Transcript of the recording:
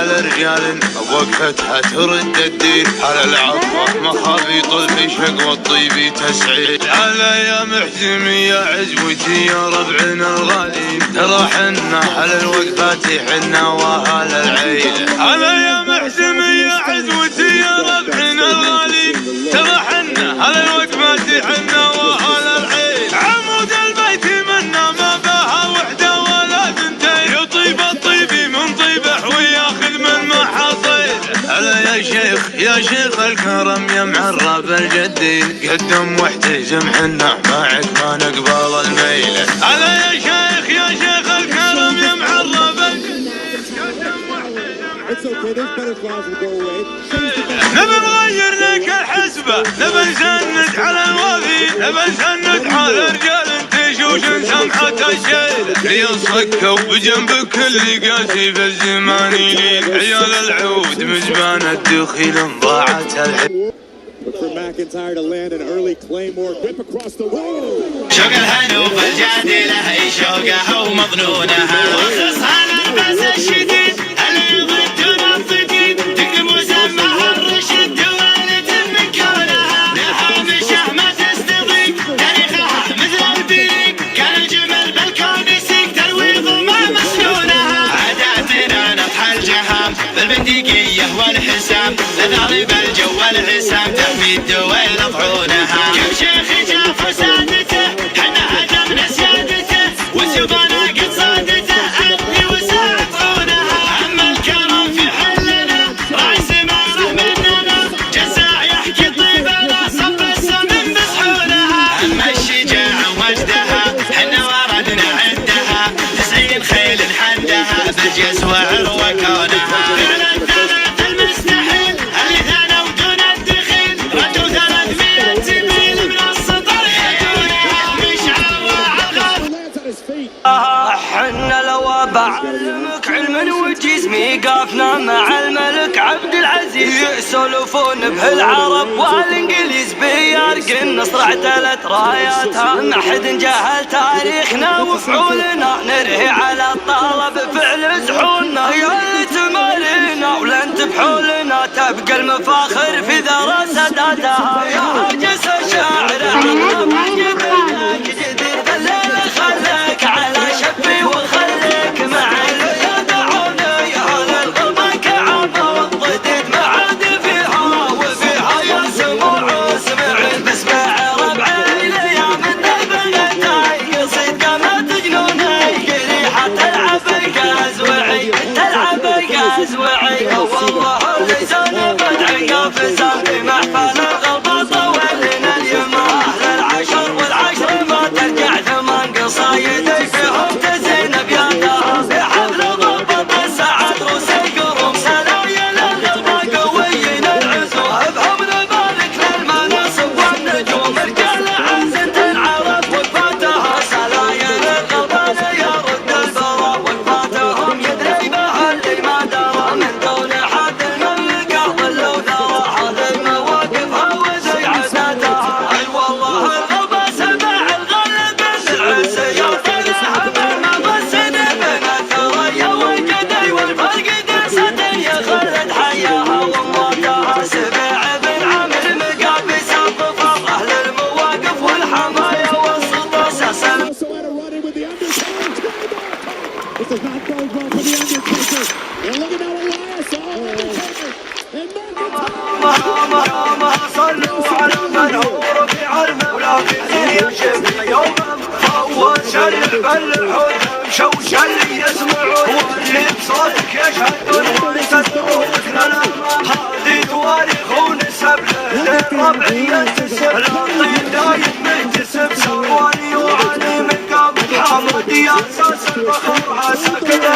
على رجال وقفتها ترد الدين، على العطفة مخابيط الفشق والطيب تسعيد. على يا محزمي يا عزوتي يا ربعنا الغالي، ترى حنا على الوقفات حنا واهل العيلة. على يا محزمي يا عزوتي يا ربعنا الغالي، ترى حنا على الوقفات حنا واهل العيلة. عمود البيت منا ما بها وحده ولا ثنتين، يطيب الطيب من طيبه وياخذ من محاصيل. هلا يا شيخ يا شيخ الكرم يا معرب الجدين، قدم واحتزم حنا معك ما نقبل الميله. هلا يا شيخ يا شيخ الكرم يا معرب الجدين، قدم واحتزم نبي نغير لك الحسبة، نبي نسند على الوفي، نبي نسند على رجال تشوش سمحة الشيل. يصكوا بجنبك اللي قاسي في الزمان يليل، عيال العود مزبان الدخيل ضاعت الحين. شوق الهنوف الجادلة شوقها ومظنونها، وخصها لاباس الشديد اللي ضدنا الضديد، تكتب مسماها الرشد والد من كونها، للهامشة ما تستضيق تاريخها مثل البريق، كان الجمل بالكون يسيق ترويض ما مسنونها. عاداتنا نطح الجهام بالبندقية والحسام، لذالب الجو والعسام تحمي الدويل طحونها. كم شيخ جاء فسادته حنا هدمنا سيادته، وسبانا قد صادته اللي وساطونها. اما الكرم في حلنا راعي سماره مننا، جزاع يحكي طيبنا صب السمن بصحونها. اما الشجاعة ومجدها حنا وردنا عندها، 90 خيل حدها بالجس وعروة كونها. حنا لو بعلمك علم وجسمي، قافنا مع الملك عبد العزيز، يسولفون به العرب والانجليز، بيرق النصر اعتلت راياتها، ما حد جهل تاريخنا وفعولنا، نرهي على الطلب فعل زحولنا. يا اللي تمارينا ولن تبحولنا، تبقى المفاخر في ذرى ساداتها. يا هاجس الشاعر عظمك جبينك جدير بالليل، خليك على شفي وخليك معي يدعوني اهل الغربة كعبة والضديد معاد فيها، وفيها يا سموع سمعين بسمع ربعي ليا من بغيتي، قصيد قامت جنوني ريحة تلعب القازوعي تلعب القازوعي. والله اللسان بدعي قافزان بمحفل الغربة طول لنا اليوم، اهل العشر والعشر ما ترجع ثمان قصايد فيهم تزين بيدها، في حفل ضبط السعد روس القروم سلايل الغربة قويين العزوم، بهم نبارك للمناصب والنجوم، رجال عز تنعرف وقفاتها، سلايل الغربة يرد البراء وقفاتهم يدري بها اللي ما درى، من دون حد المملكة ظلوا ذرى، هذه مواقفها وزي عزتها. اي والله الغربة سمع الغلب بالعز يرفعها بالمبسد بين الثريا والجدي، والفرق درسة يخلد حياها وموتها. سبيع بن عامر مقابس الظفر، اهل المواقف والحماية والسلطة سلسل. ما صلوا على المنهور في علمه، ولا في زين شفنا يوما فول شريح بالحوت مشوش اللي يسمعون، واللي بصوتك يشهدون ويصدقونك لنا. هذه تواريخ ونسب للربعية تسب، الأرض دايم مجتسب سواني وعلي من قبل حامد يا اساس الفخر عسى كذا